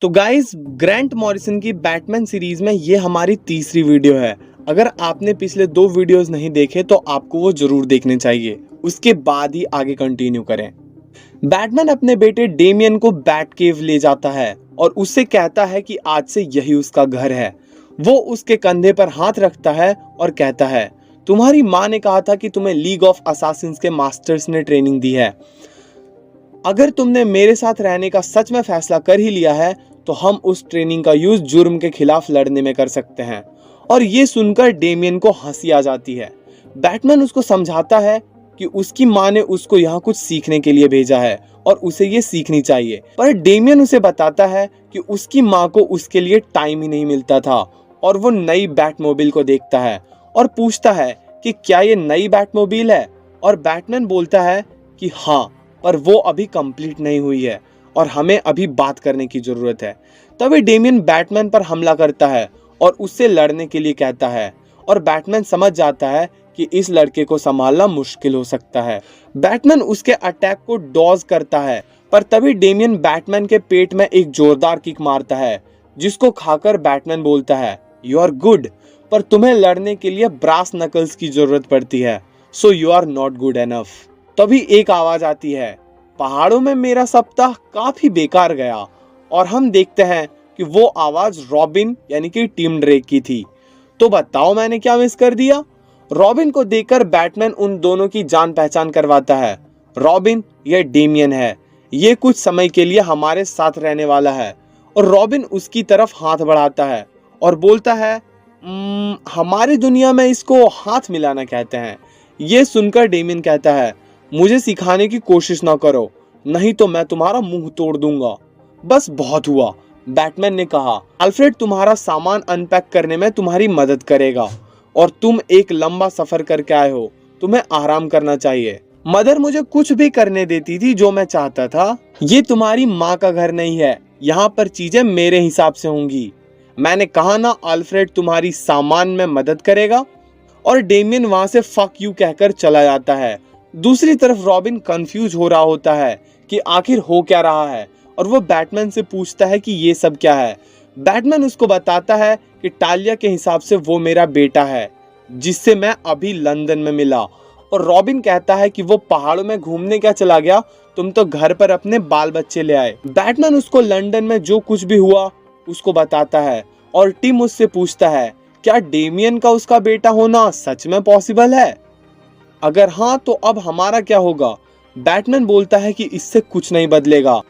तो guys, Grand Morrison की Batman series में ये हमारी तीसरी वीडियो है। अगर आपने पिछले 2 वीडियोस नहीं देखे तो आपको वो जरूर देखने चाहिए, उसके बाद ही आगे कंटिन्यू करें। बैटमैन अपने बेटे डेमियन को बैट केव ले जाता है और उससे कहता है कि आज से यही उसका घर है। वो उसके कंधे पर हाथ रखता है और कहता है, तुम्हारी माँ ने कहा था कि तुम्हें लीग ऑफ असासिन्स के मास्टर्स ने ट्रेनिंग दी है। अगर तुमने मेरे साथ रहने का सच में फैसला कर ही लिया है तो हम उस ट्रेनिंग का यूज जुर्म के खिलाफ लड़ने में कर सकते हैं। और ये सुनकर डेमियन को हंसी आ जाती है। बैटमैन उसको समझाता है कि उसकी माँ ने उसको यहाँ कुछ सीखने के लिए भेजा है और उसे ये सीखनी चाहिए। पर डेमियन उसे बताता है कि उसकी माँ को उसके लिए टाइम ही नहीं मिलता था और वो नई बैटमोबिल को देखता है और पूछता है कि क्या ये नई बैटमोबिल है। और बैटमैन बोलता है कि हाँ, पर वो अभी कंप्लीट नहीं हुई है और हमें अभी बात करने की जरूरत है। तभी डेमियन बैटमैन पर हमला करता है और उससे लड़ने के लिए कहता है और बैटमैन समझ जाता है कि इस लड़के को संभालना मुश्किल हो सकता है। बैटमैन उसके अटैक को डॉज करता है, पर तभी डेमियन बैटमैन के पेट में एक जोरदार किक मारता है, जिसको खाकर बैटमैन बोलता है, यू आर गुड, पर तुम्हें लड़ने के लिए ब्रास नकल्स की जरूरत पड़ती है, so you are not good enough. तभी एक आवाज आती है, पहाड़ों में मेरा सप्ताह काफी बेकार गया। और हम देखते हैं कि वो आवाज रॉबिन यानी कि टिम ड्रेक की थी। तो बताओ मैंने क्या मिस कर दिया। रॉबिन को देखकर बैटमैन उन दोनों की जान पहचान करवाता है। रॉबिन, ये डेमियन है, ये कुछ समय के लिए हमारे साथ रहने वाला है। और रॉबिन उसकी तरफ हाथ बढ़ाता है और बोलता है, हमारी दुनिया में इसको हाथ मिलाना कहते हैं। ये सुनकर डेमियन कहता है, मुझे सिखाने की कोशिश ना करो, नहीं तो मैं तुम्हारा मुंह तोड़ दूंगा। बस बहुत हुआ, बैटमैन ने कहा। अल्फ्रेड तुम्हारा सामान अनपैक करने में तुम्हारी मदद करेगा और तुम एक लंबा सफर करके आए हो, तुम्हें आराम करना चाहिए। मदर मुझे कुछ भी करने देती थी जो मैं चाहता था। ये तुम्हारी माँ का घर नहीं है, यहाँ पर चीजें मेरे हिसाब से होंगी। मैंने कहा ना, अल्फ्रेड तुम्हारी सामान में मदद करेगा। और डेमियन वहां से फक यू कहकर चला जाता है। दूसरी तरफ रॉबिन कंफ्यूज हो रहा होता है कि आखिर हो क्या रहा है और वो बैटमैन से पूछता है कि ये सब क्या है। बैटमैन उसको बताता है कि टालिया के हिसाब से वो मेरा बेटा है, जिससे मैं अभी लंदन में मिला। और रॉबिन कहता है कि वो पहाड़ों में घूमने क्या चला गया, तुम तो घर पर अपने बाल बच्चे ले आए। बैटमैन उसको लंदन में जो कुछ भी हुआ उसको बताता है और टिम उससे पूछता है, क्या डेमियन का उसका बेटा होना सच में पॉसिबल है? अगर हाँ तो अब हमारा क्या होगा? बैटमैन बोलता है कि इससे कुछ नहीं बदलेगा।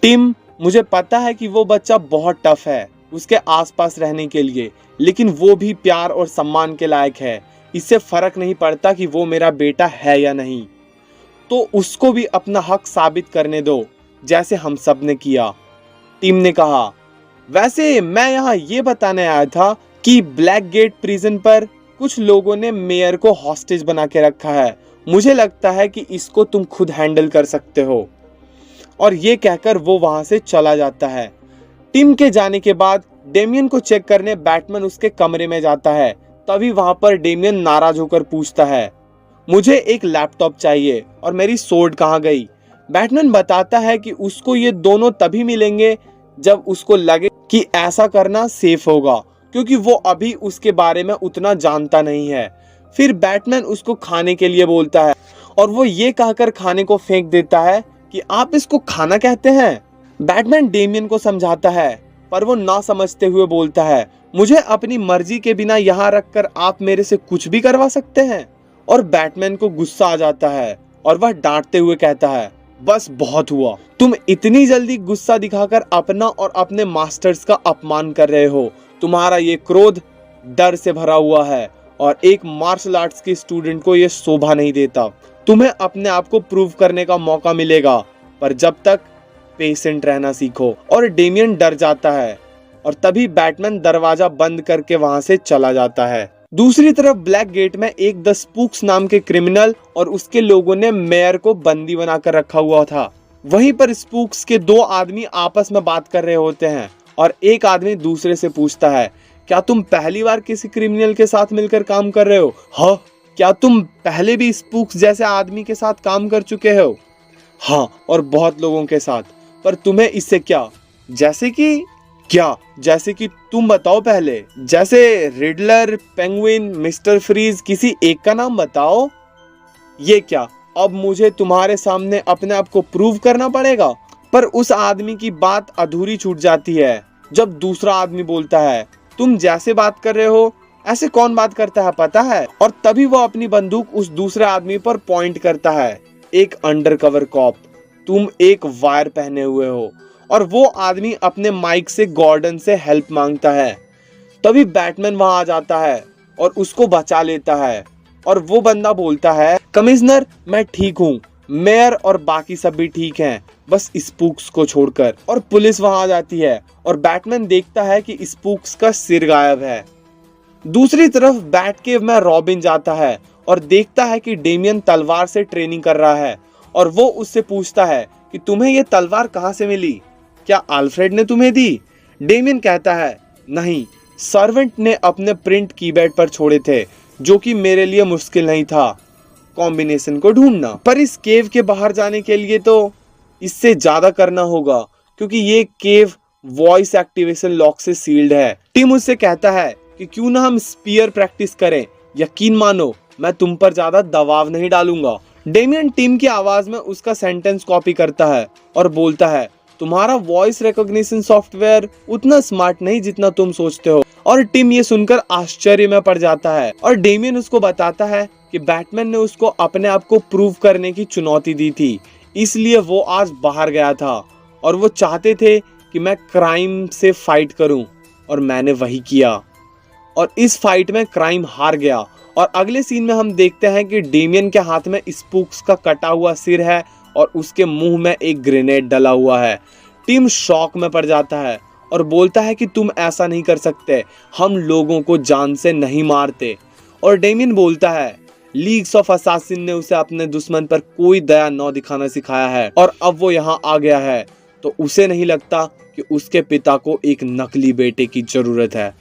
टिम, मुझे पता है कि वो बच्चा बहुत टफ है उसके आसपास रहने के लिए, लेकिन वो भी प्यार और सम्मान के लायक है। इससे फर्क नहीं पड़ता कि वो मेरा बेटा है या नहीं, तो उसको भी अपना हक साबित करने दो, जैसे हम सब ने किया। टिम ने कहा, वैसे मैं यहाँ ये बताने आया था कि ब्लैक गेट प्रिजन पर कुछ लोगों ने मेयर को हॉस्टेज बना के रखा है। मुझे लगता है कि इसको तुम खुद हैंडल कर सकते हो। और ये कहकर वो वहां से चला जाता है। टिम के जाने के बाद डेमियन को चेक करने बैटमैन उसके कमरे में जाता है। तभी वहां पर डेमियन नाराज होकर पूछता है, मुझे एक लैपटॉप चाहिए और मेरी सोर्ड कहाँ गई? बैटमैन बताता है कि उसको ये दोनों तभी मिलेंगे जब उसको लगे कि ऐसा करना सेफ होगा, क्योंकि वो अभी उसके बारे में उतना जानता नहीं है। फिर बैटमैन उसको खाने के लिए बोलता है और वो ये कहकर खाने को फेंक देता है कि आप इसको खाना कहते हैं। बैटमैन डेमियन को समझाता है, पर वो ना समझते हुए बोलता है, मुझे अपनी मर्जी के बिना यहाँ रखकर आप मेरे से कुछ भी करवा सकते हैं। और बैटमैन को गुस्सा आ जाता है और वह डांटते हुए कहता है, बस बहुत हुआ, तुम इतनी जल्दी गुस्सा दिखाकर अपना और अपने मास्टर्स का अपमान कर रहे हो। तुम्हारा ये क्रोध डर से भरा हुआ है और एक मार्शल आर्ट्स के स्टूडेंट को यह शोभा नहीं देता। तुम्हें अपने आप को प्रूव करने का मौका मिलेगा, पर जब तक पेशेंट रहना सीखो। और डेमियन डर जाता है और तभी बैटमैन दरवाजा बंद करके वहां से चला जाता है। दूसरी तरफ ब्लैक गेट में एक द स्पूक्स नाम के क्रिमिनल और उसके लोगों ने मेयर को बंदी बनाकर रखा हुआ था। वहीं पर स्पूक्स के 2 आदमी आपस में बात कर रहे होते हैं और एक आदमी दूसरे से पूछता है, क्या तुम पहली बार किसी क्रिमिनल के साथ मिलकर काम कर रहे हो? हाँ। क्या तुम पहले भी स्पूक्स जैसे आदमी के साथ काम कर चुके हो? हाँ, और बहुत लोगों के साथ। पर तुम्हें इससे क्या? जैसे कि क्या? जैसे कि तुम बताओ पहले, जैसे रिडलर, पेंगुइन, मिस्टर फ्रीज, किसी एक का नाम बताओ। ये क्या, अब मुझे तुम्हारे सामने अपने आप को प्रूव करना पड़ेगा? पर उस आदमी की बात अधूरी छूट जाती है जब दूसरा आदमी बोलता है, तुम जैसे बात कर रहे हो ऐसे कौन बात करता है पता है? और तभी वो अपनी बंदूक उस दूसरे आदमी पर पॉइंट करता है। एक अंडरकवर कॉप, तुम एक वायर पहने हुए हो। और वो आदमी अपने माइक से गॉर्डन से हेल्प मांगता है। तभी बैटमैन वहां आ जाता है और उसको बचा लेता है। और वो बंदा बोलता है, कमिश्नर मैं ठीक हूँ, मेयर और बाकी सब भी ठीक हैं, बस स्पूक्स को छोड़कर। और पुलिस वहां आ जाती है और बैटमैन देखता है कि स्पूक्स का सिर गायब है। दूसरी तरफ बैटकेव में रॉबिन जाता है और देखता है कि डेमियन तलवार से ट्रेनिंग कर रहा है। और वो उससे पूछता है कि तुम्हें ये तलवार कहाँ से मिली? क्या अल्फ्रेड ने तुम्हें दी? डेमियन कहता है, नहीं, सर्वेंट ने अपने प्रिंट कीबोर्ड पर छोड़े थे, जो कि मेरे लिए मुश्किल नहीं था कॉम्बिनेशन को ढूंढना। पर इस केव के बाहर जाने के लिए तो इससे ज्यादा करना होगा, क्योंकि ये केव वॉइस एक्टिवेशन लॉक से सील्ड है। टिम उससे कहता है कि क्यों ना हम स्पीयर प्रैक्टिस करें। यकीन मानो, मैं तुम पर ज्यादा दबाव नहीं डालूंगा। डेमियन टिम की आवाज में उसका सेंटेंस कॉपी करता है और बोलता है, तुम्हारा वॉइस रिकॉग्निशन सॉफ्टवेयर उतना स्मार्ट नहीं जितना तुम सोचते हो। और टिम ये सुनकर आश्चर्य में पड़ जाता है। और डेमियन उसको बताता है कि बैटमैन ने उसको अपने आप को प्रूव करने की चुनौती दी थी, इसलिए वो आज बाहर गया था। और वो चाहते थे कि मैं क्राइम से फाइट करूं, और मैंने वही किया। और इस फाइट में क्राइम हार गया। और अगले सीन में हम देखते हैं कि डेमियन के हाथ में स्पूक्स का कटा हुआ सिर है और उसके मुंह में एक ग्रेनेड डला हुआ है। टिम शॉक में पड़ जाता है और बोलता है कि तुम ऐसा नहीं कर सकते, हम लोगों को जान से नहीं मारते। और डेमियन बोलता है, लीग्स ऑफ असासिन ने उसे अपने दुश्मन पर कोई दया न दिखाना सिखाया है, और अब वो यहाँ आ गया है तो उसे नहीं लगता कि उसके पिता को एक नकली बेटे की जरूरत है।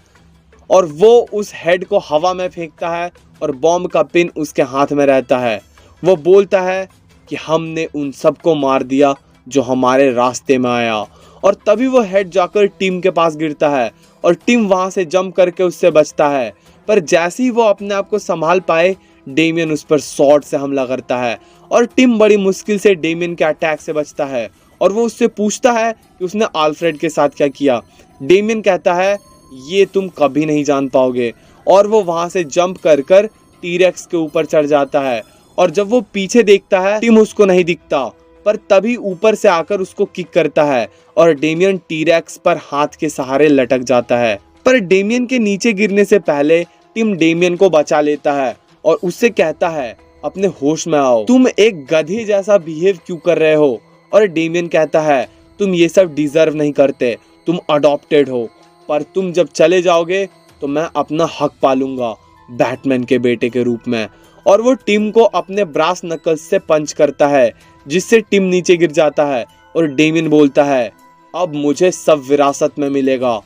और वो उस हेड को हवा में फेंकता है और बॉम्ब का पिन उसके हाथ में रहता है। वो बोलता है कि हमने उन सबको मार दिया जो हमारे रास्ते में आया। और तभी वो हेड जाकर टिम के पास गिरता है और टिम वहां से जंप करके उससे बचता है। पर जैसे ही वो अपने आप को संभाल पाए, डेमियन उस पर स्वॉर्ड से हमला करता है और टिम बड़ी मुश्किल से डेमियन के अटैक से बचता है। और वो उससे पूछता है कि उसने अल्फ्रेड के साथ क्या किया। डेमियन कहता है, ये तुम कभी नहीं जान पाओगे। और वो वहां से जंप कर कर टीरेक्स के ऊपर चढ़ जाता है। और जब वो पीछे देखता है, टिम उसको नहीं दिखता, पर तभी ऊपर से आकर उसको किक करता है और डेमियन टीरेक्स पर हाथ के सहारे लटक जाता है। पर डेमियन के नीचे गिरने से पहले टिम डेमियन को बचा लेता है और उससे कहता है, अपने होश में आओ, तुम एक गधे जैसा बिहेव क्यों कर रहे हो? और डेमियन कहता है, तुम ये सब डिजर्व नहीं करते, तुम अडॉप्टेड हो, पर तुम जब चले जाओगे तो मैं अपना हक पालूंगा बैटमैन के बेटे के रूप में। और वो टिम को अपने ब्रास नकल्स से पंच करता है, जिससे टिम नीचे गिर जाता है। और डेमियन बोलता है, अब मुझे सब विरासत में मिलेगा।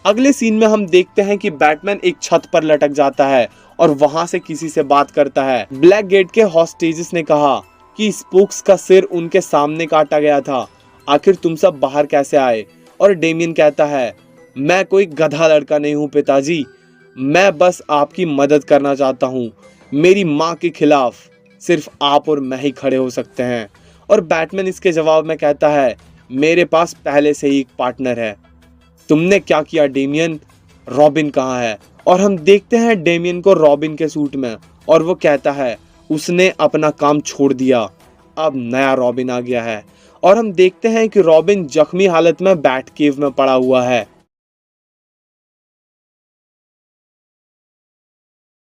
अगले सीन में हम देखते हैं कि बैटमैन एक छत पर लटक जाता है और वहां से किसी से बात करता है। ब्लैक गेट के हॉस्टेजेस ने कहा कि स्पूक्स का सिर उनके सामने काटा गया था, आखिर तुम सब बाहर कैसे आए? और डेमियन कहता है, मैं कोई गधा लड़का नहीं हूँ पिताजी, मैं बस आपकी मदद करना चाहता हूँ। मेरी माँ के खिलाफ सिर्फ आप और मैं ही खड़े हो सकते हैं। और बैटमैन इसके जवाब में कहता है, मेरे पास पहले से ही एक पार्टनर है। तुमने क्या किया डेमियन? रॉबिन कहाँ है? और हम देखते हैं डेमियन को रॉबिन के सूट में, और वो कहता है, उसने अपना काम छोड़ दिया, अब नया रॉबिन आ गया है। और हम देखते हैं कि रॉबिन जख्मी हालत में बैट केव में पड़ा हुआ है।